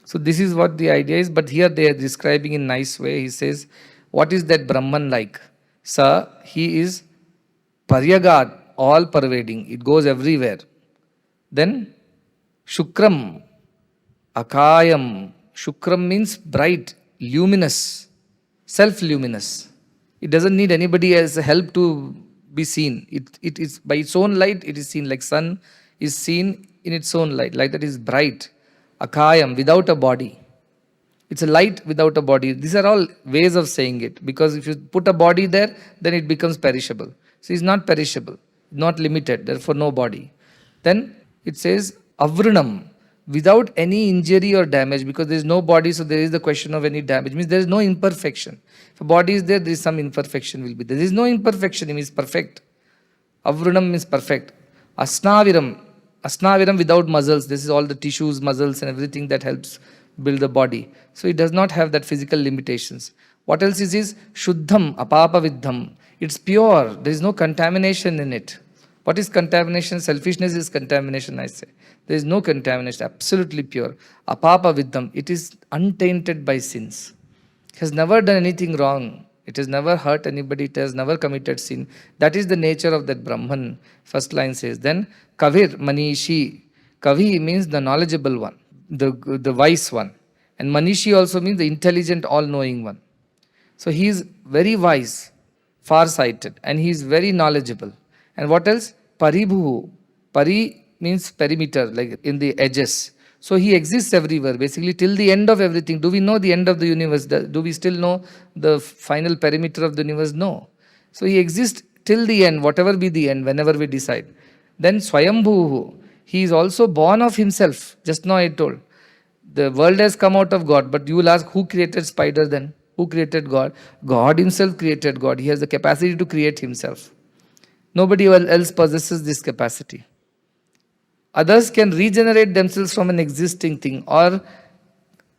So this is what the idea is, but here they are describing in nice way. He says, what is that Brahman like? Sir, he is Paryagad, all pervading. It goes everywhere. Then Shukram, Akayam. Shukram means bright, luminous, self-luminous. It doesn't need anybody else's help to be seen. It is by its own light, it is seen, like sun is seen in its own light. Like that is bright. Akayam, without a body. It's a light without a body. These are all ways of saying it. Because if you put a body there, then it becomes perishable. So it's not perishable, not limited, therefore no body. Then it says Avrinam, without any injury or damage, because there is no body, so there is the question of any damage. Means there is no imperfection. If a body is there, there is some imperfection will be there. There is no imperfection, it means perfect. Avrinam means perfect. Asnaviram, Asnaviram without muscles. This is all the tissues, muscles and everything that helps build the body. So it does not have that physical limitations. What else is this? Shuddham, apapa viddham. It's pure. There is no contamination in it. What is contamination? Selfishness is contamination, I say. There is no contamination, absolutely pure. Apapa viddham. It is untainted by sins. It has never done anything wrong. It has never hurt anybody. It has never committed sin. That is the nature of that Brahman. First line says. Then Kavir, Manishi. Kavi means the knowledgeable one, the wise one. And Manishi also means the intelligent, all-knowing one. So he is very wise, far-sighted, and he is very knowledgeable. And what else? Paribhu. Pari means perimeter, like in the edges. So he exists everywhere, basically till the end of everything. Do we know the end of the universe? Do we still know the final perimeter of the universe? No. So he exists till the end, whatever be the end, whenever we decide. Then Swayambhu. He is also born of himself. Just now I told. The world has come out of God, but you will ask, who created spider then? Who created God? God himself created God. He has the capacity to create himself. Nobody else possesses this capacity. Others can regenerate themselves from an existing thing or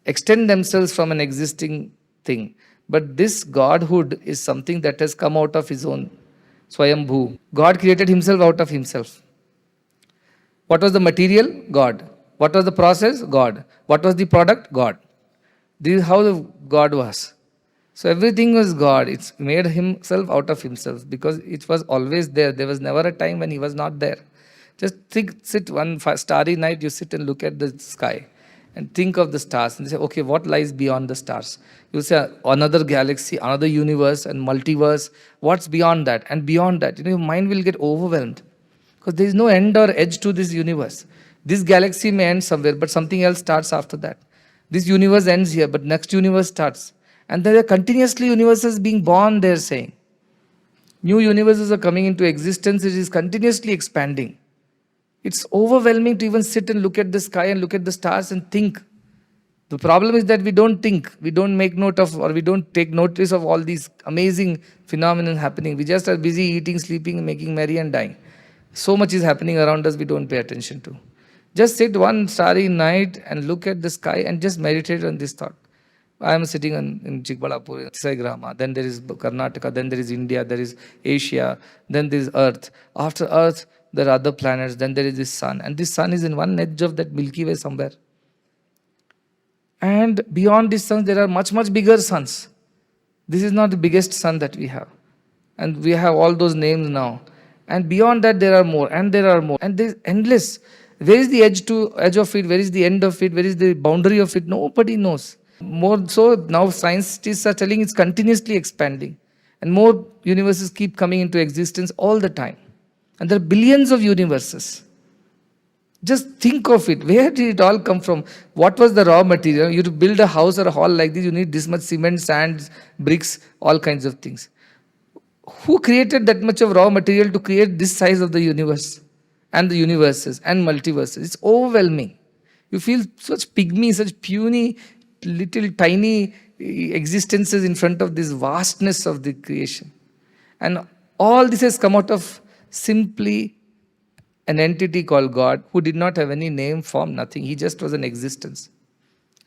extend themselves from an existing thing. But this Godhood is something that has come out of his own. Swayambhu. God created himself out of himself. What was the material? God. What was the process? God. What was the product? God. This is how the God was. So everything was God. It's made himself out of himself because it was always there. There was never a time when he was not there. Just sit one starry night, you sit and look at the sky and think of the stars and say, okay, what lies beyond the stars? You say another galaxy, another universe and multiverse. What's beyond that? And beyond that, your mind will get overwhelmed because there is no end or edge to this universe. This galaxy may end somewhere, but something else starts after that. This universe ends here, but next universe starts. And there are continuously universes being born, they're saying. New universes are coming into existence, it is continuously expanding. It's overwhelming to even sit and look at the sky and look at the stars and think. The problem is that we don't think, we don't make note of, or we don't take notice of all these amazing phenomena happening. We just are busy eating, sleeping, making merry and dying. So much is happening around us we don't pay attention to. Just sit one starry night and look at the sky and just meditate on this thought. I am sitting in Chikbalapur, Saigrama, then there is Karnataka, then there is India, there is Asia, then there is Earth. After Earth, there are other planets, then there is this sun. And this sun is in one edge of that Milky Way somewhere. And beyond this sun, there are much, much bigger suns. This is not the biggest sun that we have. And we have all those names now. And beyond that, there are more, and there are more. And there is endless. Where is the edge of it? Where is the end of it? Where is the boundary of it? Nobody knows. More so, now scientists are telling it's continuously expanding. And more universes keep coming into existence all the time. And there are billions of universes. Just think of it. Where did it all come from? What was the raw material? You to build a house or a hall like this, you need this much cement, sand, bricks, all kinds of things. Who created that much of raw material to create this size of the universe? And the universes and multiverses. It's overwhelming. You feel such pygmy, such puny, little tiny existences in front of this vastness of the creation. And all this has come out of simply an entity called God who did not have any name, form, nothing. He just was an existence.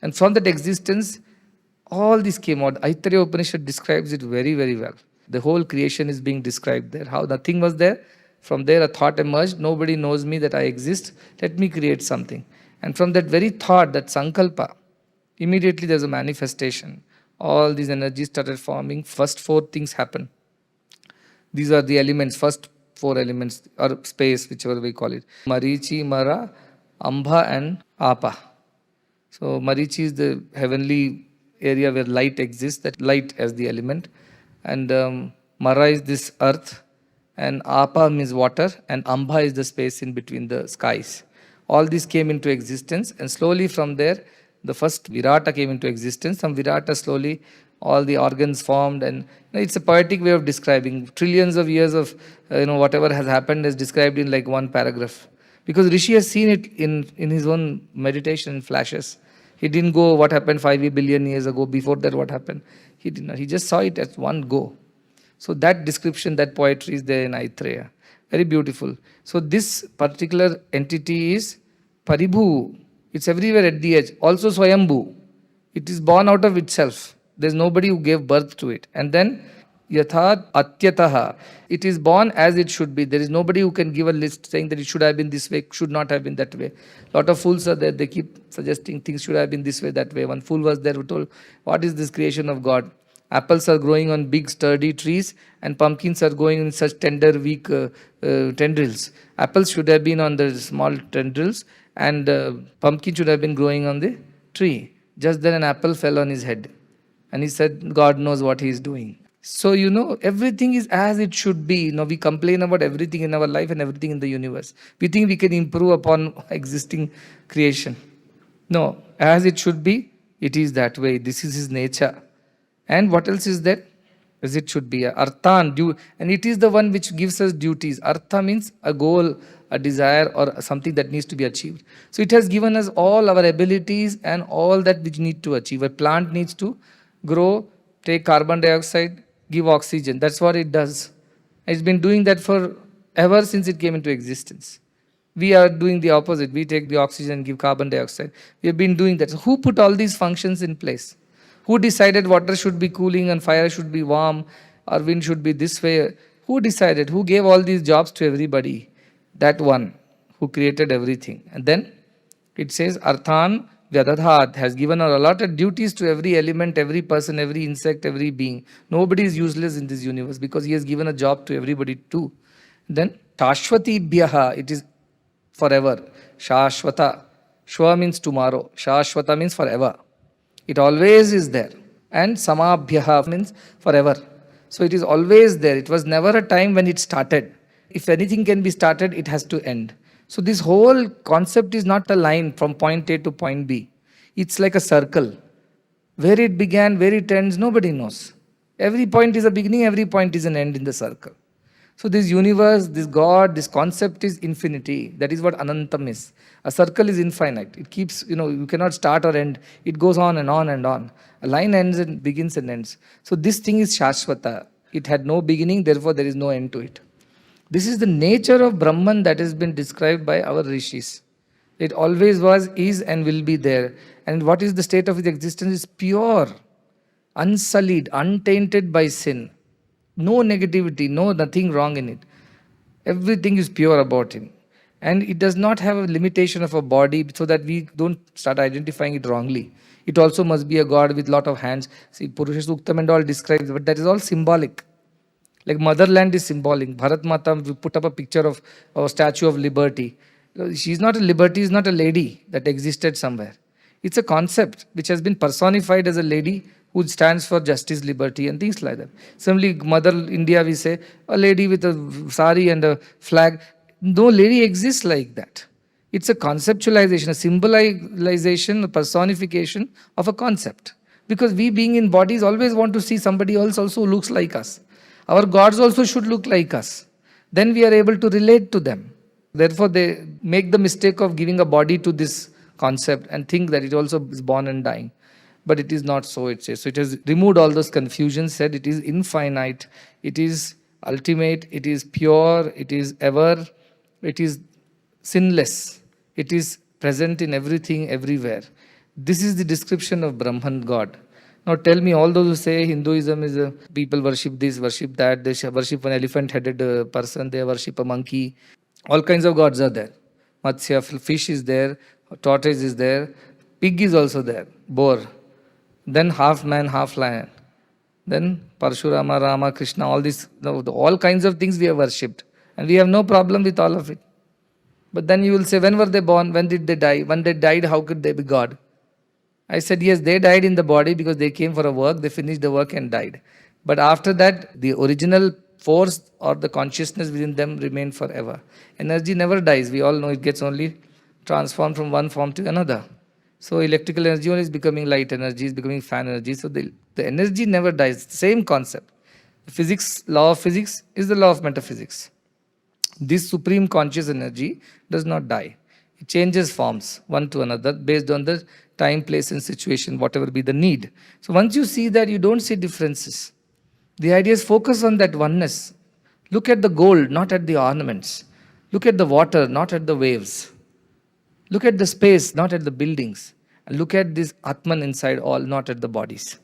And from that existence, all this came out. Aitareya Upanishad describes it very, very well. The whole creation is being described there. How nothing was there. From there a thought emerged. Nobody knows me that I exist. Let me create something. And from that very thought, that sankalpa, Immediately there's a manifestation. All these energies started forming. First four things happen. These are the elements, first four elements, or space, whichever we call it. Marichi, Mara, Ambha, and Apa. So Marichi is the heavenly area where light exists, that light as the element. And Mara is this earth, and Apa means water, and Ambha is the space in between the skies. All these came into existence, and slowly from there, the first Virata came into existence. From Virata, slowly all the organs formed, and it's a poetic way of describing trillions of years of whatever has happened is described in like one paragraph, because Rishi has seen it in his own meditation in flashes. He didn't go what happened 5 billion years ago, before that what happened. He did not. He just saw it at one go. So that description, that poetry is there in Aitreya. Very beautiful. So this particular entity is Paribhu. It's everywhere at the edge. Also Swayambhu. It is born out of itself. There's nobody who gave birth to it. And then Yathat Atyataha. It is born as it should be. There is nobody who can give a list saying that it should have been this way, should not have been that way. Lot of fools are there. They keep suggesting things should have been this way, that way. One fool was there who told, what is this creation of God? Apples are growing on big sturdy trees, and pumpkins are growing in such tender, weak tendrils. Apples should have been on the small tendrils, and pumpkin should have been growing on the tree. Just then an apple fell on his head. And he said, God knows what he is doing. So, everything is as it should be. We complain about everything in our life and everything in the universe. We think we can improve upon existing creation. No, as it should be, it is that way. This is his nature. And what else is there? As it should be. Arthan, and it is the one which gives us duties. Artha means a goal, a desire, or something that needs to be achieved. So it has given us all our abilities and all that which need to achieve. A plant needs to grow, take carbon dioxide, give oxygen. That's what it does. It's been doing that for ever since it came into existence. We are doing the opposite. We take the oxygen and give carbon dioxide. We have been doing that. So who put all these functions in place? Who decided water should be cooling and fire should be warm or wind should be this way? Who decided? Who gave all these jobs to everybody? That one who created everything. And then it says, Arthan Vyadadhat has given a lot of duties to every element, every person, every insect, every being. Nobody is useless in this universe because he has given a job to everybody too. Then Tashwati Bhyaha, it is forever. Shashwata. Shwa means tomorrow. Shashwata means forever. It always is there. And Samabhyaha means forever. So it is always there. It was never a time when it started. If anything can be started, it has to end. So this whole concept is not a line from point A to point B. It's like a circle. Where it began, where it ends, nobody knows. Every point is a beginning, every point is an end in the circle. So this universe, this God, this concept is infinity. That is what Anantam is. A circle is infinite. It keeps, you cannot start or end. It goes on and on and on. A line ends and begins and ends. So this thing is Shashwata. It had no beginning, therefore there is no end to it. This is the nature of Brahman that has been described by our rishis. It always was, is, and will be there. And what is the state of its existence? Is pure, unsullied, untainted by sin. No negativity, nothing wrong in it. Everything is pure about him. And it does not have a limitation of a body so that we don't start identifying it wrongly. It also must be a God with lot of hands. See, Purusha Suktam and all describes, but that is all symbolic. Like motherland is symbolic. Bharat Mata, we put up a picture of a statue of liberty. She's not a liberty, is not a lady that existed somewhere. It's a concept which has been personified as a lady who stands for justice, liberty, and things like that. Similarly, Mother India, we say, a lady with a sari and a flag. No lady exists like that. It's a conceptualization, a symbolization, a personification of a concept. Because we being in bodies always want to see somebody else also who looks like us. Our gods also should look like us. Then we are able to relate to them. Therefore, they make the mistake of giving a body to this concept and think that it also is born and dying. But it is not so, it says. So it has removed all those confusions, said it is infinite, it is ultimate, it is pure, it is ever, it is sinless, it is present in everything, everywhere. This is the description of Brahman God. Now tell me, all those who say Hinduism is people worship this, worship that, they worship an elephant-headed person, they worship a monkey. All kinds of gods are there. Matsya, fish is there, tortoise is there, Pig is also there, boar. Then half man, half lion. Then Parshurama, Rama, Krishna, all these, all kinds of things we have worshipped. And we have no problem with all of it. But then you will say, when were they born? When did they die? When they died, how could they be God? I said, yes, they died in the body because they came for a work, they finished the work and died. But after that, the original force or the consciousness within them remained forever. Energy never dies. We all know it gets only transformed from one form to another. So electrical energy is becoming light energy, is becoming fan energy. So the energy never dies. Same concept. Physics, law of physics is the law of metaphysics. This supreme conscious energy does not die. It changes forms one to another based on the time, place, and situation, whatever be the need. So once you see that, you don't see differences. The idea is focus on that oneness. Look at the gold, not at the ornaments. Look at the water, not at the waves. Look at the space, not at the buildings. And look at this Atman inside all, not at the bodies.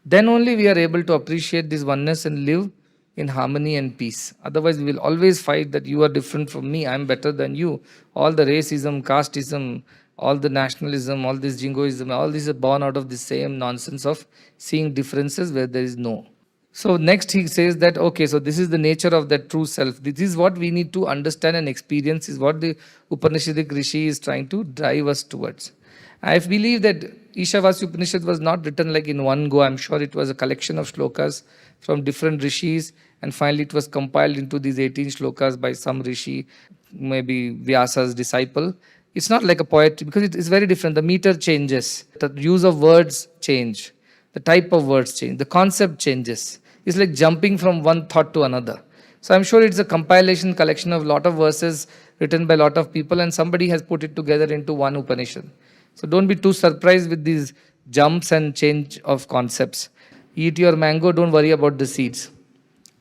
Then only we are able to appreciate this oneness and live in harmony and peace. Otherwise, we will always fight that you are different from me, I am better than you. All the racism, casteism, all the nationalism, all this jingoism, all this is born out of the same nonsense of seeing differences where there is no. So next he says that, okay, so this is the nature of that true self. This is what we need to understand and experience, is what the Upanishadic Rishi is trying to drive us towards. I believe that Ishavasya Upanishad was not written like in one go. I'm sure it was a collection of shlokas from different rishis, and finally it was compiled into these 18 shlokas by some rishi, maybe Vyasa's disciple. It's not like a poetry because it is very different. The meter changes, the use of words change, the type of words change, the concept changes. It's like jumping from one thought to another. So I'm sure it's a compilation, collection of a lot of verses written by a lot of people, and somebody has put it together into one Upanishad. So don't be too surprised with these jumps and change of concepts. Eat your mango, don't worry about the seeds.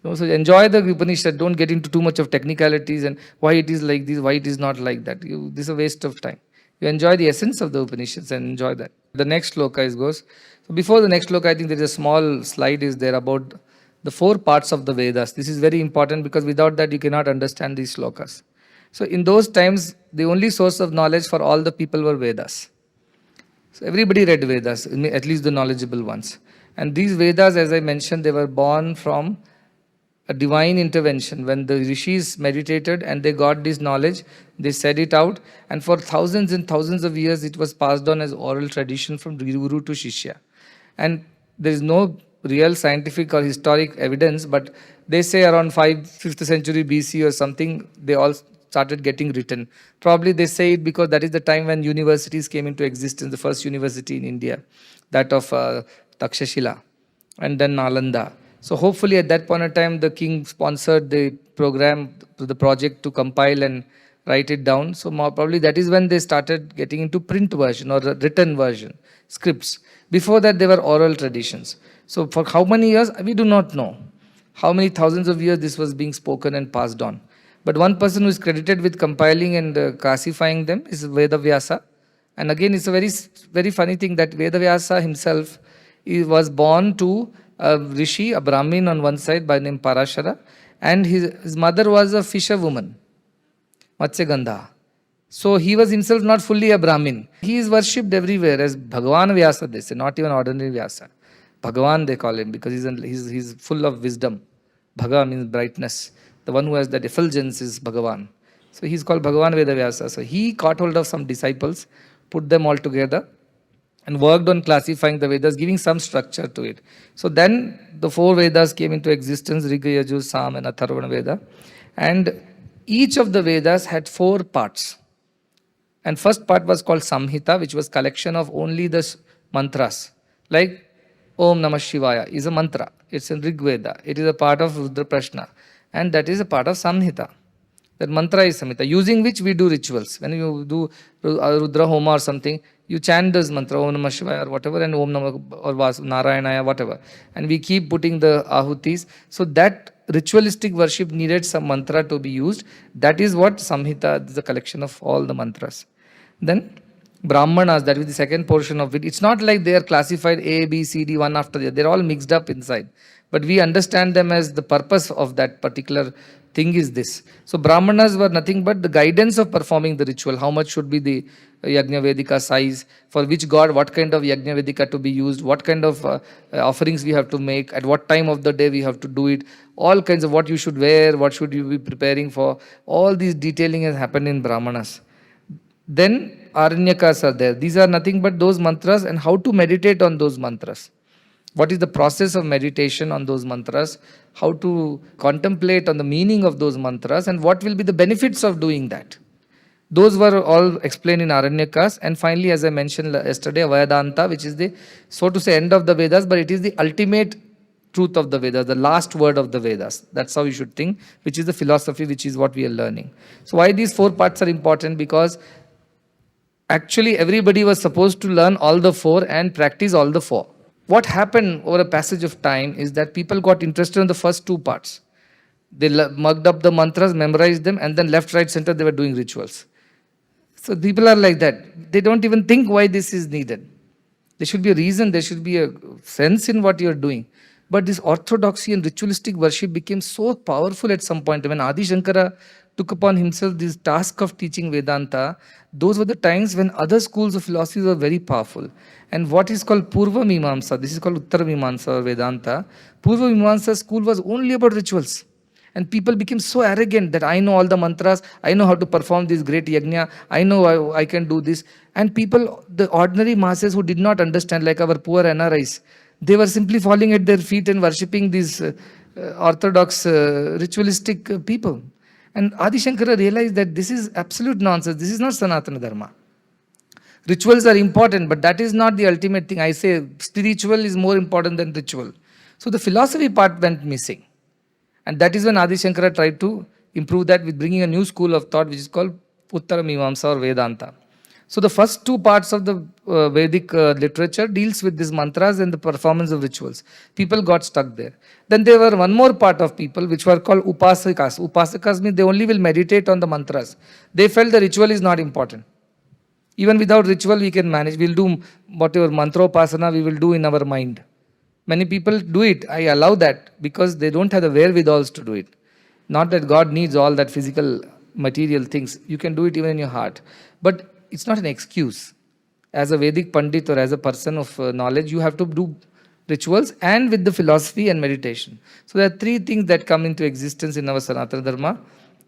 So enjoy the Upanishad, don't get into too much of technicalities and why it is like this, why it is not like that. This is a waste of time. You enjoy the essence of the Upanishads and enjoy that. The next sloka goes. So before the next sloka, I think there is a small slide is there about the 4 parts of the Vedas. This is very important because without that you cannot understand these slokas. So in those times, the only source of knowledge for all the people were Vedas. So everybody read Vedas, at least the knowledgeable ones. And these Vedas, as I mentioned, they were born from a divine intervention. When the rishis meditated and they got this knowledge, they said it out. And for thousands and thousands of years, it was passed on as oral tradition from guru to shishya. And there is no real scientific or historic evidence, but they say around 5th century BC or something, they all started getting written. Probably they say it because that is the time when universities came into existence, the first university in India, that of Takshashila, and then Nalanda. So hopefully at that point of time, the king sponsored the program, the project to compile and write it down. So probably that is when they started getting into print version or written version, scripts. Before that, they were oral traditions. So for how many years, we do not know. How many thousands of years this was being spoken and passed on. But one person who is credited with compiling and classifying them is Vedavyasa. And again, it's a very funny thing that Vedavyasa himself was born to a rishi, a Brahmin on one side by name Parashara, and his mother was a fisherwoman, Matsyagandha. So he was himself not fully a Brahmin. He is worshipped everywhere as Bhagavan Vyasa, they say, not even ordinary Vyasa. Bhagavan they call him because he's full of wisdom. Bhaga means brightness. The one who has that effulgence is Bhagavan. So he's called Bhagavan Vedavyasa. So he caught hold of some disciples, put them all together, and worked on classifying the Vedas, giving some structure to it. So then the 4 Vedas came into existence, Riga, Yajur, Sam and Atharvana Veda. And each of the Vedas had 4 parts. And first part was called Samhita, which was collection of only the mantras. Like Om Namah Shivaya is a mantra. It's in Rig Veda. It is a part of Rudra Prashna. And that is a part of Samhita. That mantra is Samhita, using which we do rituals. When you do Rudra Homa or something, you chant this mantra, Om Namah Shivaya or whatever, and Om Namah or Narayanaya, whatever. And we keep putting the ahutis. So that ritualistic worship needed some mantra to be used. That is what Samhita is, a collection of all the mantras. Then Brahmanas, that is the second portion of it. It's not like they are classified A, B, C, D, one after the other. They're all mixed up inside. But we understand them as the purpose of that particular thing is this. So Brahmanas were nothing but the guidance of performing the ritual. How much should be the Yajna Vedika size, for which god, what kind of Yajna Vedika to be used, what kind of offerings we have to make, at what time of the day we have to do it, all kinds of what you should wear, what should you be preparing for. All these detailing has happened in Brahmanas. Then Aranyakas are there. These are nothing but those mantras and how to meditate on those mantras. What is the process of meditation on those mantras? How to contemplate on the meaning of those mantras and what will be the benefits of doing that? Those were all explained in Aranyakas. And finally, as I mentioned yesterday, Vedanta, which is the, so to say, end of the Vedas, but it is the ultimate truth of the Vedas, the last word of the Vedas. That's how you should think, which is the philosophy, which is what we are learning. So why these four parts are important? Because actually everybody was supposed to learn all the four and practice all the four. What happened over a passage of time is that people got interested in the first two parts. They mugged up the mantras, memorized them, and then left, right, center, they were doing rituals. So people are like that. They don't even think why this is needed. There should be a reason, there should be a sense in what you are doing. But this orthodoxy and ritualistic worship became so powerful at some point. When Adi Shankara took upon himself this task of teaching Vedanta, those were the times when other schools of philosophy were very powerful. And what is called Purva Mimamsa, this is called Uttara Mimamsa or Vedanta. Purva Mimamsa school was only about rituals. And people became so arrogant that I know all the mantras, I know how to perform this great yajna, I know I can do this. And people, the ordinary masses who did not understand, like our poor NRIs, they were simply falling at their feet and worshipping these orthodox, ritualistic people. And Adi Shankara realized that this is absolute nonsense. This is not Sanatana Dharma. Rituals are important, but that is not the ultimate thing. I say spiritual is more important than ritual. So the philosophy part went missing. And that is when Adi Shankara tried to improve that with bringing a new school of thought, which is called Uttara Mimamsa or Vedanta. So the first two parts of the Vedic literature deals with these mantras and the performance of rituals. People got stuck there. Then there were one more part of people which were called Upasakas. Upasakas means they only will meditate on the mantras. They felt the ritual is not important. Even without ritual we can manage. We'll do whatever mantra upasana we will do in our mind. Many people do it. I allow that because they don't have the wherewithals to do it. Not that God needs all that physical material things. You can do it even in your heart. But it's not an excuse. As a Vedic Pandit or as a person of knowledge, you have to do rituals and with the philosophy and meditation. So there are three things that come into existence in our Sanatana Dharma.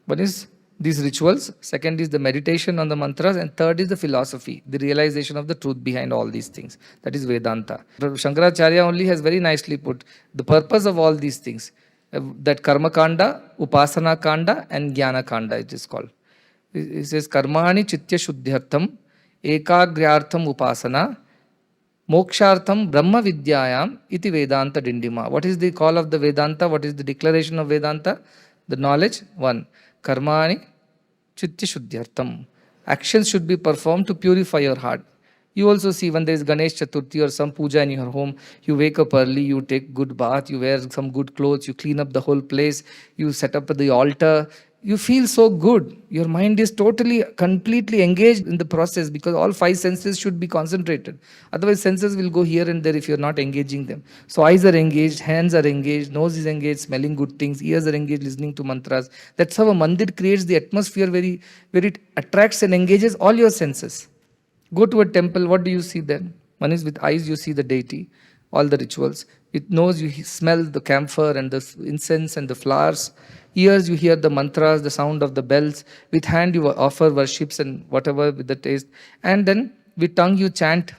One is these rituals, second is the meditation on the mantras, and third is the philosophy, the realization of the truth behind all these things. That is Vedanta. Shankaracharya only has very nicely put the purpose of all these things. That Karma Kanda, Upasana Kanda, and Jnana Kanda it is called. It says Karmani Chitya Shuddhyartham, Ekagrartham Upasana, Mokshartham Brahma Vidyayam iti Vedanta Dindima. What is the call of the Vedanta? What is the declaration of Vedanta? The knowledge, one. Karmani Chitya Shuddhyartham. Actions should be performed to purify your heart. You also see when there is Ganesh Chaturthi or some puja in your home, you wake up early, you take good bath, you wear some good clothes, you clean up the whole place, you set up the altar. You feel so good. Your mind is totally, completely engaged in the process because all five senses should be concentrated. Otherwise, senses will go here and there if you're not engaging them. So eyes are engaged, hands are engaged, nose is engaged, smelling good things, ears are engaged, listening to mantras. That's how a mandir creates the atmosphere where it attracts and engages all your senses. Go to a temple, what do you see then? One is with eyes, you see the deity, all the rituals. With nose, you smell the camphor and the incense and the flowers. Ears, you hear the mantras, the sound of the bells. With hand, you offer worships and whatever with the taste. And then with tongue, you chant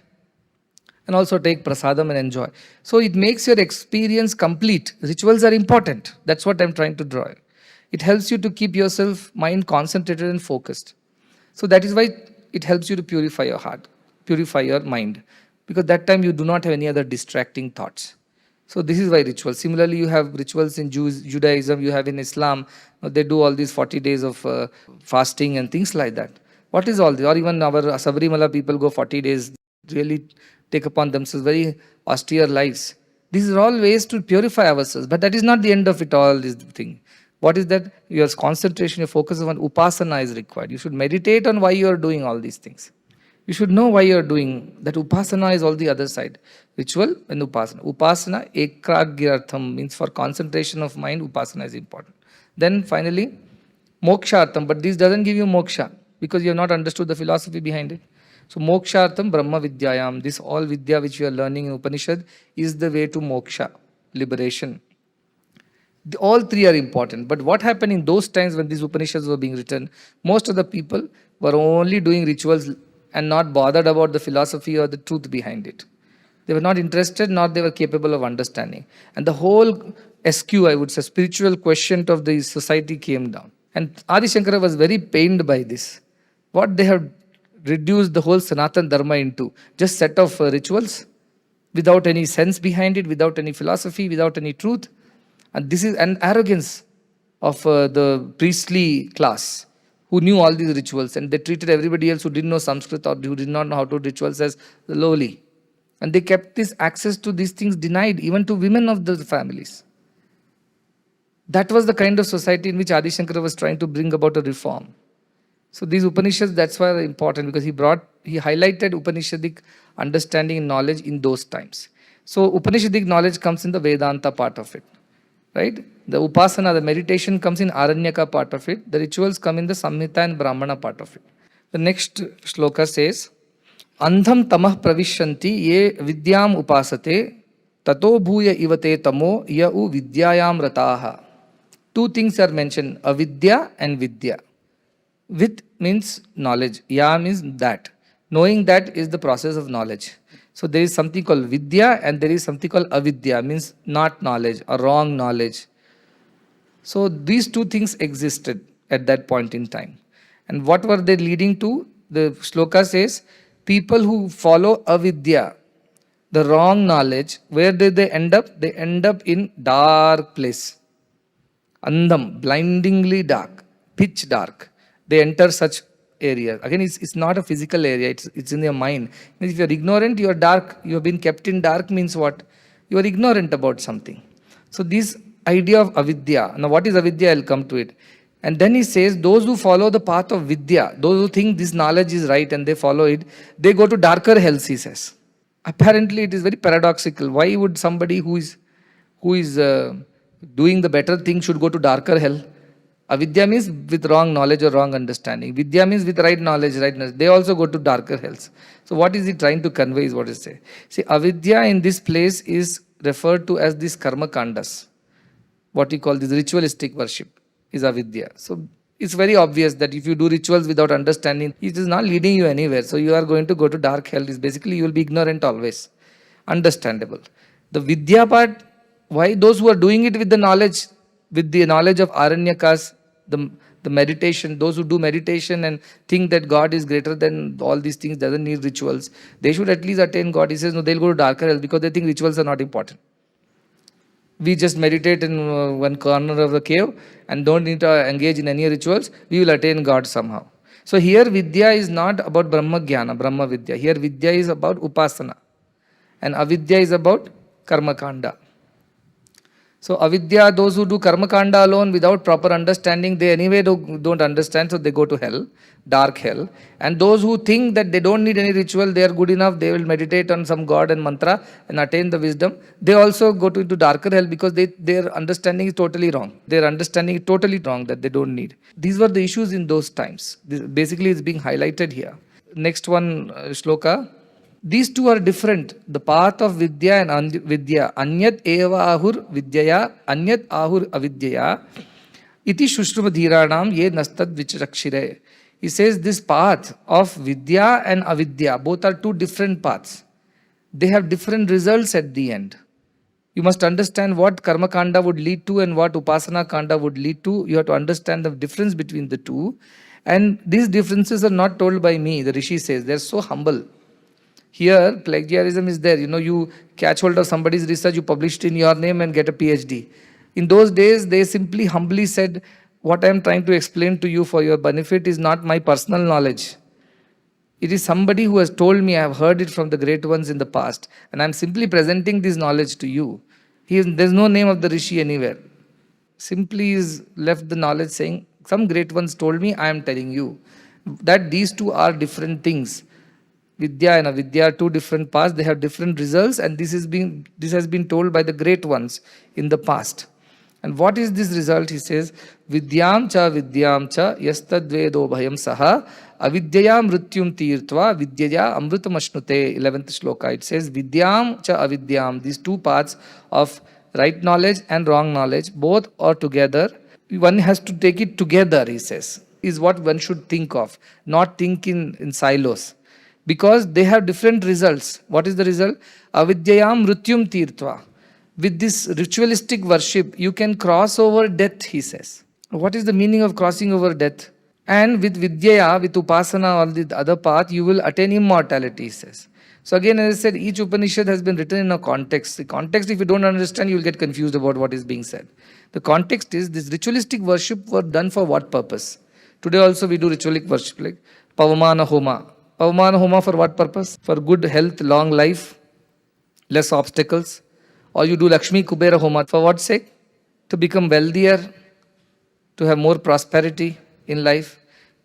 and also take prasadam and enjoy. So it makes your experience complete. Rituals are important. That's what I'm trying to draw. It helps you to keep yourself mind concentrated and focused. So that is why it helps you to purify your heart, purify your mind. Because that time you do not have any other distracting thoughts. So this is why rituals. Similarly, you have rituals in Judaism, you have in Islam. They do all these 40 days of fasting and things like that. What is all this? Or even our Sabrimala people go 40 days, really take upon themselves very austere lives. These are all ways to purify ourselves. But that is not the end of it all, this thing. What is that? Your concentration, your focus on upasana is required. You should meditate on why you are doing all these things. You should know why you are doing. That upasana is all the other side. Ritual and upasana. Upasana, ekragyartham, means for concentration of mind, upasana is important. Then finally, mokshartham. But this doesn't give you moksha because you have not understood the philosophy behind it. So mokshartham brahma vidyayam. This all vidya which you are learning in Upanishad is the way to moksha, liberation. All three are important. But what happened in those times when these Upanishads were being written, most of the people were only doing rituals and not bothered about the philosophy or the truth behind it. They were not interested, nor they were capable of understanding. And the whole SQ, I would say, spiritual quotient of the society came down. And Adi Shankara was very pained by this. What they have reduced the whole Sanatan Dharma into just set of rituals without any sense behind it, without any philosophy, without any truth. And this is an arrogance of the priestly class who knew all these rituals, and they treated everybody else who didn't know Sanskrit or who did not know how to do rituals as lowly. And they kept this access to these things denied even to women of the families. That was the kind of society in which Adi Shankara was trying to bring about a reform. So these Upanishads, that's why they're important, because he highlighted Upanishadic understanding and knowledge in those times. So Upanishadic knowledge comes in the Vedanta part of it. Right? The Upasana, the meditation comes in Aranyaka part of it. The rituals come in the Samhita and Brahmana part of it. The next shloka says, Andham tamah pravishyanti ye vidyam upasate tato bhuya ivate tamo yau vidyayam rataha. Two things are mentioned, avidya and vidya. With means knowledge. Ya means that. Knowing that is the process of knowledge. So there is something called vidya and there is something called avidya, means not knowledge or wrong knowledge. So these two things existed at that point in time. And what were they leading to? The shloka says, people who follow avidya, the wrong knowledge, where did they end up? They end up in dark place. Andam, blindingly dark, pitch dark. They enter such area. Again, it's not a physical area, it's in your mind. If you're ignorant, you're dark. You have been kept in dark means what? You are ignorant about something. So this idea of avidya. Now what is avidya? I'll come to it. And then he says, those who follow the path of vidya, those who think this knowledge is right and they follow it, they go to darker hells, he says. Apparently it is very paradoxical. Why would somebody who is doing the better thing should go to darker hell? Avidya means with wrong knowledge or wrong understanding. Vidya means with right knowledge, rightness. They also go to darker hells. So what is he trying to convey is what he says. See, avidya in this place is referred to as this karma kandas. What we call this ritualistic worship is avidya. So it's very obvious that if you do rituals without understanding, it is not leading you anywhere. So you are going to go to dark hell. Is basically you will be ignorant always. Understandable. The vidya part, why those who are doing it with the knowledge of Aranyakas, the meditation, those who do meditation and think that God is greater than all these things, doesn't need rituals, they should at least attain God. He says, no, they'll go to darker hell because they think rituals are not important. We just meditate in one corner of the cave and don't need to engage in any rituals, we will attain God somehow. So here Vidya is not about Brahma Jnana, Brahma Vidya. Here Vidya is about Upasana. And Avidya is about Karma Kanda. So avidya, those who do karma kanda alone without proper understanding, they anyway don't understand, so they go to hell, dark hell. And those who think that they don't need any ritual, they are good enough, they will meditate on some god and mantra and attain the wisdom, they also go into darker hell because their understanding is totally wrong. Their understanding is totally wrong that they don't need. These were the issues in those times. This basically is being highlighted here. Next one, shloka. These two are different. The path of Vidya and Vidya. Anyat eva ahur Vidyaya, Anyat ahur avidyaya. Iti Shushrumadhiranam ye nastad vichakshire. He says this path of Vidya and Avidya, both are two different paths. They have different results at the end. You must understand what Karma Kanda would lead to and what Upasana Kanda would lead to. You have to understand the difference between the two. And these differences are not told by me, the Rishi says. They are so humble. Here, plagiarism is there. You catch hold of somebody's research, you publish it in your name and get a PhD. In those days, they simply humbly said, what I am trying to explain to you for your benefit is not my personal knowledge. It is somebody who has told me, I have heard it from the great ones in the past, and I am simply presenting this knowledge to you. There's no name of the Rishi anywhere. Simply is left the knowledge saying, some great ones told me, I am telling you. That these two are different things. Vidya and Avidya are two different paths. They have different results, and this has been told by the great ones in the past. And what is this result? He says, Vidyam cha yastadvedo bhayam saha avidyaya mrityum tirtva vidyaya amrutam ashnute. 11th shloka. It says, Vidyam cha avidyam. These two paths of right knowledge and wrong knowledge, both are together. One has to take it together, he says, is what one should think of, not think in silos. Because they have different results. What is the result? Avidyayam mrityum tirtva. With this ritualistic worship, you can cross over death, he says. What is the meaning of crossing over death? And with Vidyaya, with Upasana or the other path, you will attain immortality, he says. So again, as I said, each Upanishad has been written in a context. The context, if you don't understand, you will get confused about what is being said. The context is this ritualistic worship were done for what purpose? Today also we do ritualistic worship like Pavamana Homa. Pavamana Homa for what purpose? For good health, long life, less obstacles. Or you do Lakshmi Kubera Homa. For what sake? To become wealthier, to have more prosperity in life.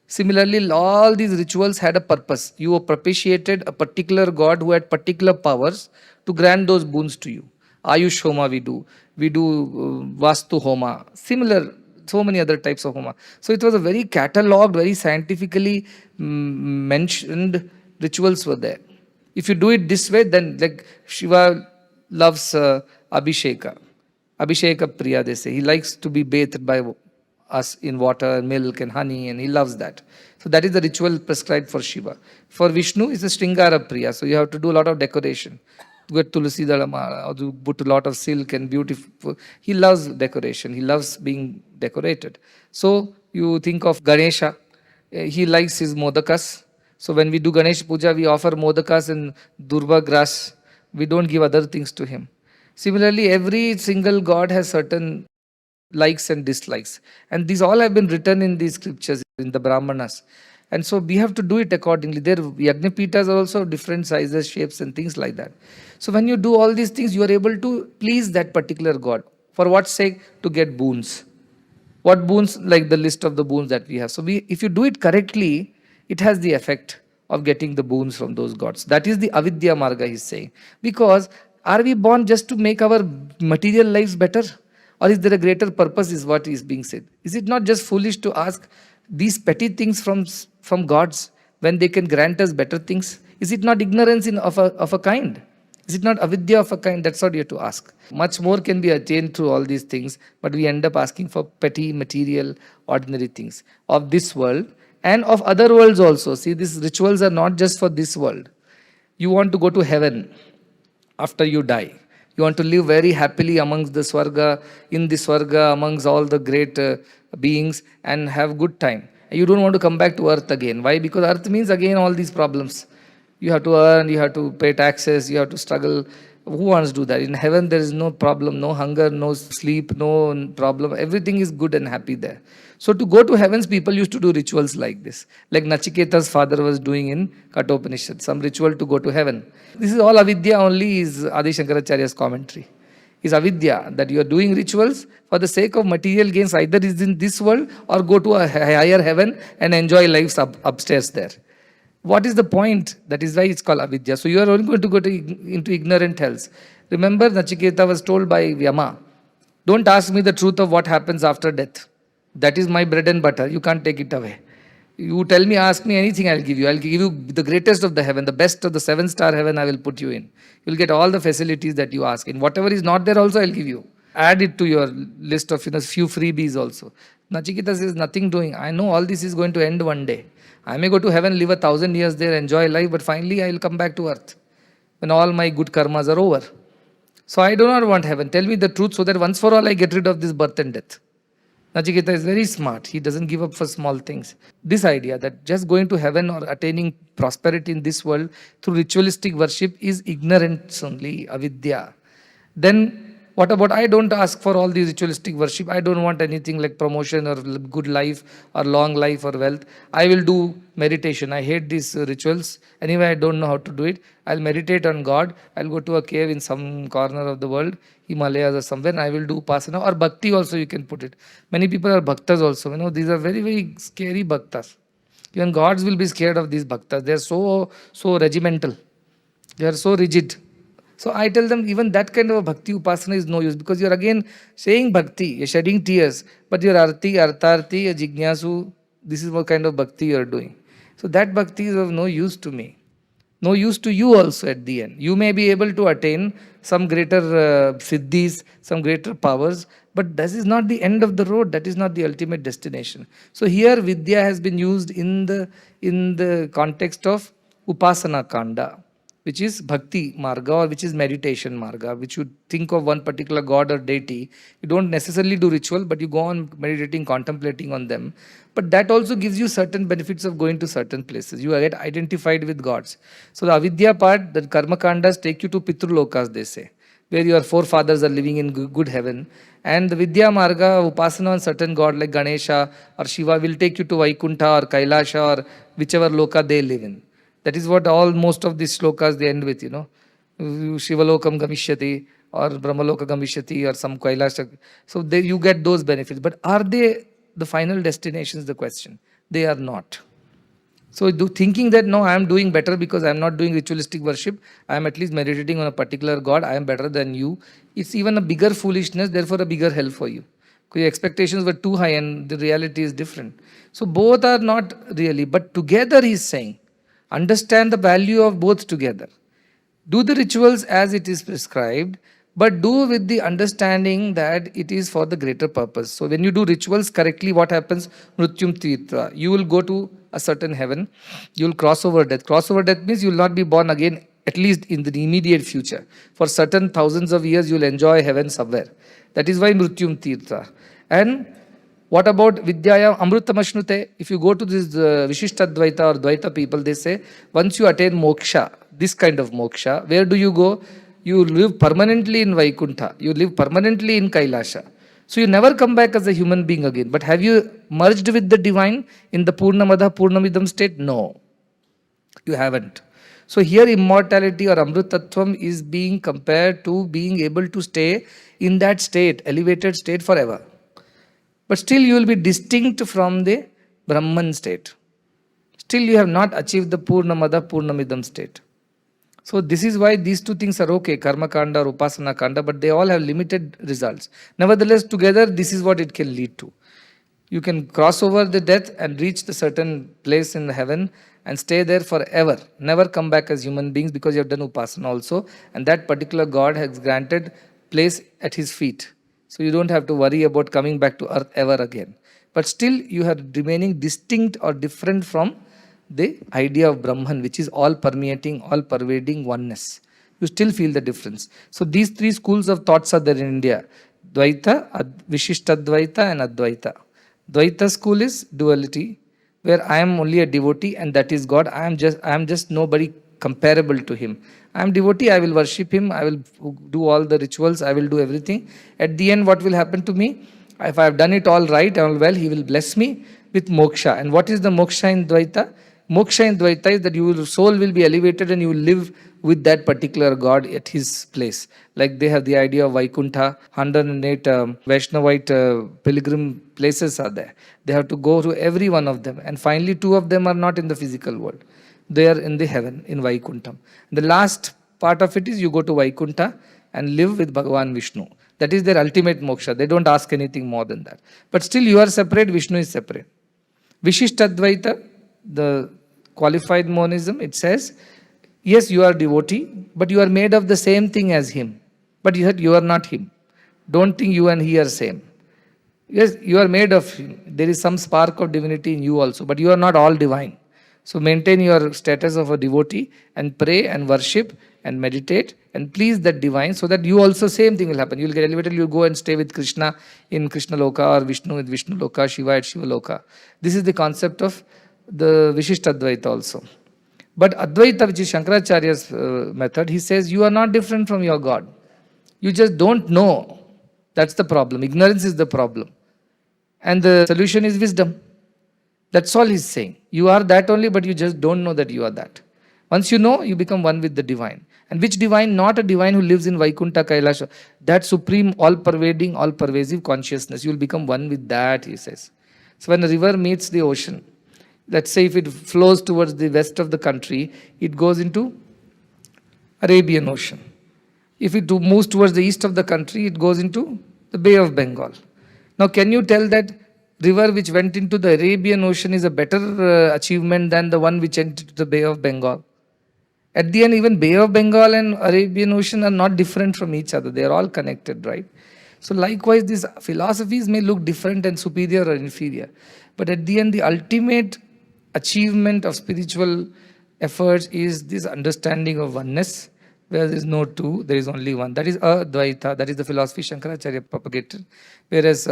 Similarly, all these rituals had a purpose. You propitiated a particular god who had particular powers to grant those boons to you. Ayush Homa we do. We do Vastu Homa. Similar, so many other types of Homa. So it was a very catalogued, very scientifically mentioned rituals were there. If you do it this way, then like Shiva loves Abhisheka. Abhisheka Priya, they say. He likes to be bathed by us in water, milk and honey, and he loves that. So that is the ritual prescribed for Shiva. For Vishnu, it's a Sringara Priya. So you have to do a lot of decoration. Get Tulsi Dalamara, or to put a lot of silk and beautiful. He loves decoration. He loves being decorated. So you think of Ganesha. He likes his modakas. So when we do Ganesh Puja, we offer modakas and durva grass. We don't give other things to him. Similarly, every single god has certain likes and dislikes. And these all have been written in these scriptures, in the Brahmanas. And so we have to do it accordingly. Their Yagnapitas are also different sizes, shapes, and things like that. So when you do all these things, you are able to please that particular god. For what sake? To get boons. What boons? Like the list of the boons that we have. So if you do it correctly, it has the effect of getting the boons from those gods. That is the avidya marga, he's saying. Because are we born just to make our material lives better? Or is there a greater purpose, is what is being said? Is it not just foolish to ask these petty things from gods when they can grant us better things? Is it not ignorance of a kind? Is it not avidya of a kind? That's what you have to ask. Much more can be attained through all these things, but we end up asking for petty, material, ordinary things of this world and of other worlds also. See, these rituals are not just for this world. You want to go to heaven after you die. You want to live very happily amongst the Swarga, in the Swarga, amongst all the great beings and have good time. You don't want to come back to earth again. Why? Because earth means again all these problems. You have to earn, you have to pay taxes, you have to struggle. Who wants to do that? In heaven, there is no problem, no hunger, no sleep, no problem. Everything is good and happy there. So to go to heavens, people used to do rituals like this. Like Nachiketa's father was doing in Kathopanishad, some ritual to go to heaven. This is all avidya only, is Adi Shankaracharya's commentary. Is avidya, that you are doing rituals for the sake of material gains, either is in this world or go to a higher heaven and enjoy lives upstairs there. What is the point? That is why it's called avidya. So you are only going to go into ignorant hells. Remember, Nachiketa was told by Yama, don't ask me the truth of what happens after death. That is my bread and butter. You can't take it away. You tell me, ask me anything, I'll give you. I'll give you the greatest of the heaven, the best of the 7-star heaven I will put you in. You'll get all the facilities that you ask. In whatever is not there also, I'll give you. Add it to your list of few freebies also. Nachiketa says, nothing doing. I know all this is going to end one day. I may go to heaven, live 1,000 years there, enjoy life, but finally I will come back to earth when all my good karmas are over. So I do not want heaven. Tell me the truth so that once for all I get rid of this birth and death. Nachiketa is very smart. He doesn't give up for small things. This idea that just going to heaven or attaining prosperity in this world through ritualistic worship is ignorance only, avidya. Then what about, I don't ask for all these ritualistic worship. I don't want anything like promotion or good life or long life or wealth. I will do meditation. I hate these rituals. Anyway, I don't know how to do it. I'll meditate on God. I'll go to a cave in some corner of the world, Himalayas or somewhere, and I will do upasana or bhakti also, you can put it. Many people are bhaktas also. These are very, very scary bhaktas. Even gods will be scared of these bhaktas. They are so regimental. They are so rigid. So I tell them even that kind of a bhakti upasana is no use, because you're again saying bhakti, you're shedding tears, but your arti, artarti, your jignasu, this is what kind of bhakti you're doing. So that bhakti is of no use to me, no use to you also at the end. You may be able to attain some greater siddhis, some greater powers, but this is not the end of the road. That is not the ultimate destination. So here Vidya has been used in the context of Upasana Kanda, which is Bhakti Marga, or which is meditation Marga, which you think of one particular god or deity. You don't necessarily do ritual, but you go on meditating, contemplating on them. But that also gives you certain benefits of going to certain places. You get identified with gods. So the Avidya part, the Karma Kandas take you to Pitrulokas, they say, where your forefathers are living in good heaven. And the Vidya Marga, Upasana on certain god like Ganesha or Shiva will take you to Vaikuntha or Kailasha or whichever loka they live in. That is what all most of these slokas they end with, Shivalokam Gamishyati or Brahmaloka Gamishyati or some Kailasha. So you get those benefits. But are they the final destination is the question. They are not. So thinking that no, I am doing better because I am not doing ritualistic worship, I am at least meditating on a particular god, I am better than you. It's even a bigger foolishness, therefore a bigger hell for you. Because your expectations were too high and the reality is different. So both are not really, but together he is saying, understand the value of both together. Do the rituals as it is prescribed, but do with the understanding that it is for the greater purpose. So when you do rituals correctly, what happens? Mrutyum tirtha. You will go to a certain heaven. You will cross over death. Cross over death means you will not be born again, at least in the immediate future. For certain thousands of years, you will enjoy heaven somewhere. That is why Mrutyum tirtha. And what about Vidyaya Amrutamashnute? If you go to this Vishishtadvaita or Dvaita people, they say once you attain moksha, this kind of moksha, where do you go? You live permanently in Vaikuntha. You live permanently in Kailasha. So you never come back as a human being again. But have you merged with the divine in the Purnamada Purnamidam state? No, you haven't. So here immortality or Amrutattvam is being compared to being able to stay in that state, elevated state forever. But still you will be distinct from the Brahman state. Still you have not achieved the Purnamada Purnamidam state. So this is why these two things are okay, Karma Kanda or Upasana Kanda, but they all have limited results. Nevertheless, together this is what it can lead to. You can cross over the death and reach the certain place in heaven and stay there forever. Never come back as human beings because you have done Upasana also. And that particular God has granted place at his feet. So you don't have to worry about coming back to earth ever again. But still you are remaining distinct or different from the idea of Brahman, which is all permeating, all pervading oneness. You still feel the difference. So these three schools of thoughts are there in India. Dvaita, Vishishtadvaita and Advaita. Dvaita school is duality, where I am only a devotee and that is God. I am just nobody comparable to him. I am devotee, I will worship him, I will do all the rituals, I will do everything. At the end, what will happen to me? If I have done it all right, all well, he will bless me with moksha. And what is the moksha in Dvaita? Moksha in Dvaita is that your soul will be elevated and you will live with that particular God at his place. Like they have the idea of Vaikuntha, 108 Vaishnavite pilgrim places are there. They have to go to every one of them. And finally, two of them are not in the physical world. They are in the heaven, in Vaikuntham. The last part of it is you go to Vaikuntha and live with Bhagavan Vishnu. That is their ultimate moksha. They don't ask anything more than that. But still you are separate, Vishnu is separate. Vishishtadvaita, the qualified monism, it says, yes, you are devotee, but you are made of the same thing as him. But yet you are not him. Don't think you and he are same. Yes, you are made of him. There is some spark of divinity in you also, but you are not all divine. So maintain your status of a devotee and pray and worship and meditate and please that divine so that you also same thing will happen. You will get elevated, you will go and stay with Krishna in Krishna Loka or Vishnu with Vishnu Loka, Shiva at Shiva Loka. This is the concept of the Vishishtadvaita also. But Advaita, which is Shankaracharya's method, he says you are not different from your God. You just don't know. That's the problem. Ignorance is the problem. And the solution is wisdom. That's all he's saying. You are that only, but you just don't know that you are that. Once you know, you become one with the divine. And which divine? Not a divine who lives in Vaikuntha Kailasha. That supreme, all-pervading, all-pervasive consciousness. You will become one with that, he says. So when a river meets the ocean, let's say if it flows towards the west of the country, it goes into Arabian Ocean. If it moves towards the east of the country, it goes into the Bay of Bengal. Now, can you tell that river which went into the Arabian Ocean is a better achievement than the one which entered the Bay of Bengal? At the end, even Bay of Bengal and Arabian Ocean are not different from each other. They are all connected, right? So likewise, these philosophies may look different and superior or inferior. But at the end, the ultimate achievement of spiritual efforts is this understanding of oneness, where there is no two, there is only one. That is Advaita, that is the philosophy Shankaracharya propagated. Whereas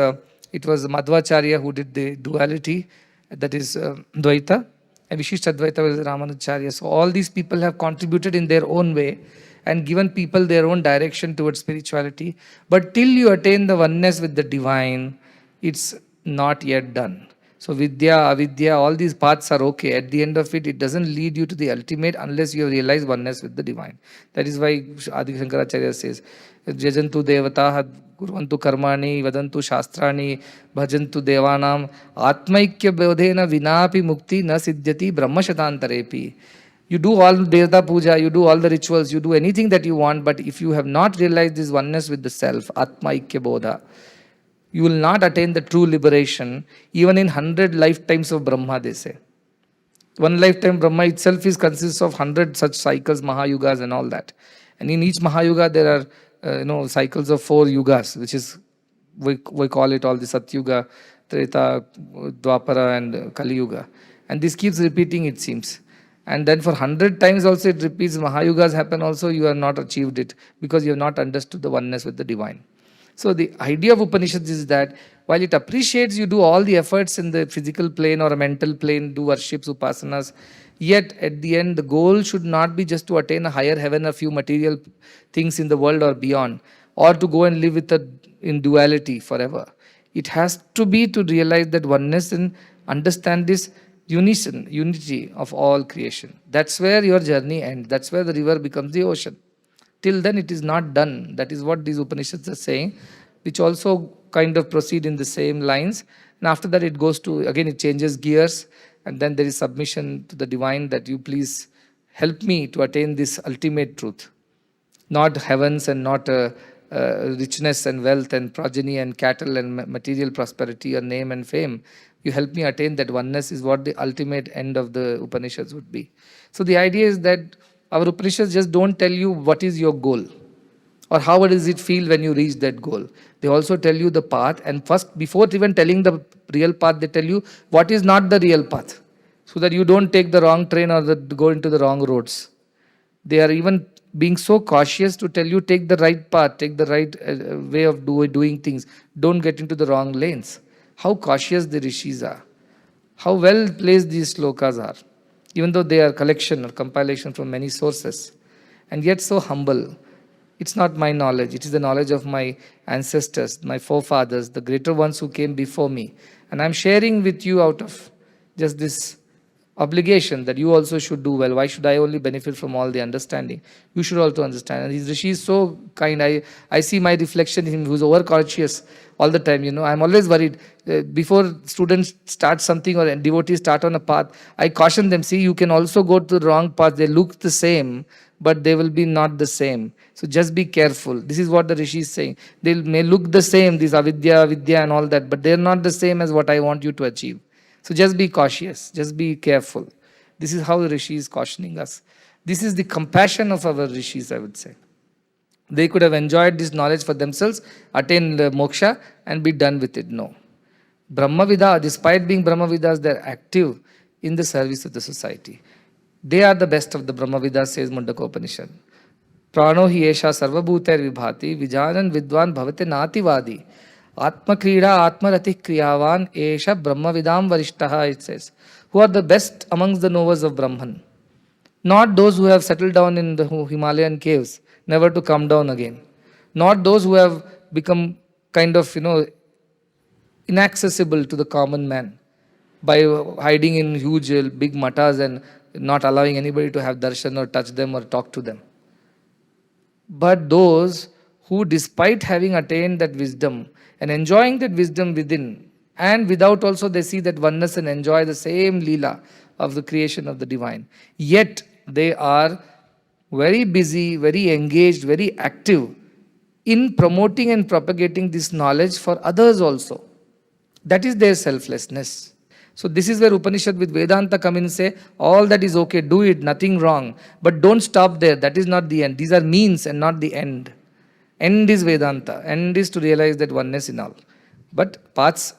it was Madhvacharya who did the duality, that is Dvaita, and Vishishtadvaita was Ramanujacharya. So all these people have contributed in their own way and given people their own direction towards spirituality. But till you attain the oneness with the divine, it's not yet done. So Vidya, Avidya, all these paths are okay. At the end of it, it doesn't lead you to the ultimate unless you have realized oneness with the divine. That is why Adi Shankaracharya says, Jajantu devataha kurvantu karmani vadantu shastrani bhajantu devanam atmaikya bodhena vinapi mukti na siddhyati brahmashatantarepi. You do all Devata puja, you do all the rituals, you do anything that you want, but if you have not realized this oneness with the self, Atma Ikya Bodha, you will not attain the true liberation, even in 100 lifetimes of Brahma, they say. One lifetime Brahma itself consists of 100 such cycles, Mahayugas and all that. And in each Mahayuga, there are cycles of 4 yugas, which is, we call it all the Satyuga, Treta, Dwapara and Kali Yuga. And this keeps repeating, it seems. And then for 100 times also it repeats, Mahayugas happen also, you have not achieved it because you have not understood the oneness with the divine. So the idea of Upanishads is that while it appreciates you do all the efforts in the physical plane or a mental plane, do worships, upasanas, yet at the end the goal should not be just to attain a higher heaven, a few material things in the world or beyond, or to go and live in duality forever. It has to be to realize that oneness and understand this unity of all creation. That's where your journey ends. That's where the river becomes the ocean. Till then it is not done. That is what these Upanishads are saying, which also kind of proceed in the same lines. And after that it goes to, again it changes gears, and then there is submission to the divine, that you please help me to attain this ultimate truth. Not heavens and not richness and wealth and progeny and cattle and material prosperity or name and fame. You help me attain that oneness is what the ultimate end of the Upanishads would be. So the idea is that our Upanishads just don't tell you what is your goal or how does it feel when you reach that goal. They also tell you the path, and first, before even telling the real path, they tell you what is not the real path, so that you don't take the wrong train or go into the wrong roads. They are even being so cautious to tell you take the right path, take the right way of doing things. Don't get into the wrong lanes. How cautious the rishis are. How well placed these slokas are. Even though they are collection or compilation from many sources. And yet so humble. It's not my knowledge. It is the knowledge of my ancestors, my forefathers, the greater ones who came before me. And I'm sharing with you out of just this obligation that you also should do well. Why should I only benefit from all the understanding? You should also understand. And his Rishi is so kind. I see my reflection in him, who's overcautious all the time. I'm always worried. Before students start something or devotees start on a path, I caution them, see, you can also go to the wrong path. They look the same, but they will be not the same. So just be careful. This is what the Rishi is saying. They may look the same, this avidya, vidya and all that, but they're not the same as what I want you to achieve. So just be cautious, just be careful. This is how the Rishi is cautioning us. This is the compassion of our Rishis, I would say. They could have enjoyed this knowledge for themselves, attain the moksha and be done with it. No. Brahmavida, despite being Brahmavidas, they're active in the service of the society. They are the best of the Brahmavidas, says Mundaka Upanishad. Prano hi esha sarvabhuter vibhati vijanan vidwan bhavate nativadi. Atma Krida, Atma Rati Kriyavan, Esha Brahmavidam Varishtaha, it says. Who are the best amongst the knowers of Brahman? Not those who have settled down in the Himalayan caves, never to come down again. Not those who have become kind of, inaccessible to the common man by hiding in huge, big matas and not allowing anybody to have darshan or touch them or talk to them. But those who, despite having attained that wisdom and enjoying that wisdom within and without also, they see that oneness and enjoy the same leela of the creation of the divine. Yet they are very busy, very engaged, very active in promoting and propagating this knowledge for others also. That is their selflessness. So this is where Upanishad with Vedanta come in and say, all that is okay, do it, nothing wrong. But don't stop there. That is not the end. These are means and not the end. End is Vedanta. End is to realize that oneness in all. But paths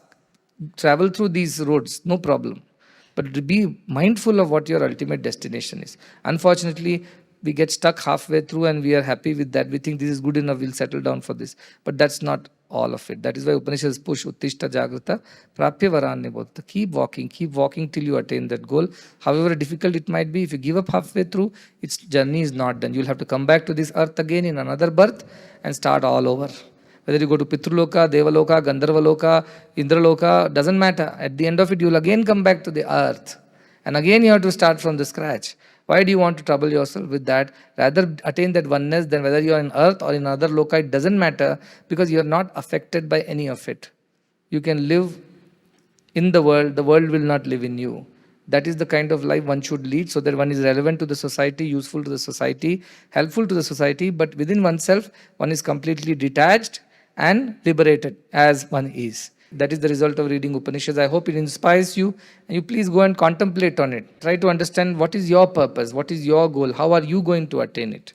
travel through these roads, no problem. But be mindful of what your ultimate destination is. Unfortunately, we get stuck halfway through and we are happy with that. We think this is good enough, we'll settle down for this. But that's not all of it. That is why Upanishads push Uttishta Jagrata, Prapya Varanya Bodhata. Keep walking till you attain that goal. However difficult it might be, if you give up halfway through, its journey is not done. You'll have to come back to this earth again in another birth and start all over. Whether you go to Pitruloka, Devaloka, Gandharvaloka, Indraloka, doesn't matter. At the end of it, you'll again come back to the earth. And again you have to start from the scratch. Why do you want to trouble yourself with that? Rather attain that oneness than whether you are in earth or in other loka, it doesn't matter, because you are not affected by any of it. You can live in the world will not live in you. That is the kind of life one should lead, so that one is relevant to the society, useful to the society, helpful to the society, but within oneself, one is completely detached and liberated as one is. That is the result of reading Upanishads. I hope it inspires you, and you please go and contemplate on it. Try to understand what is your purpose, what is your goal, how are you going to attain it.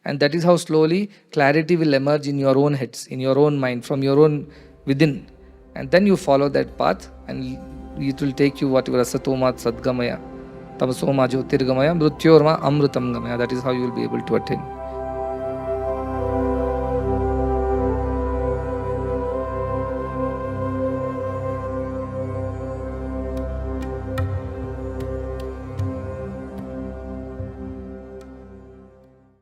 And that is how slowly clarity will emerge in your own heads, in your own mind, from your own within. And then you follow that path, and it will take you whatever asatoma sadgamaya, tamasoma jyotirgamaya, mrutyorma amrutam gamaya. That is how you will be able to attain.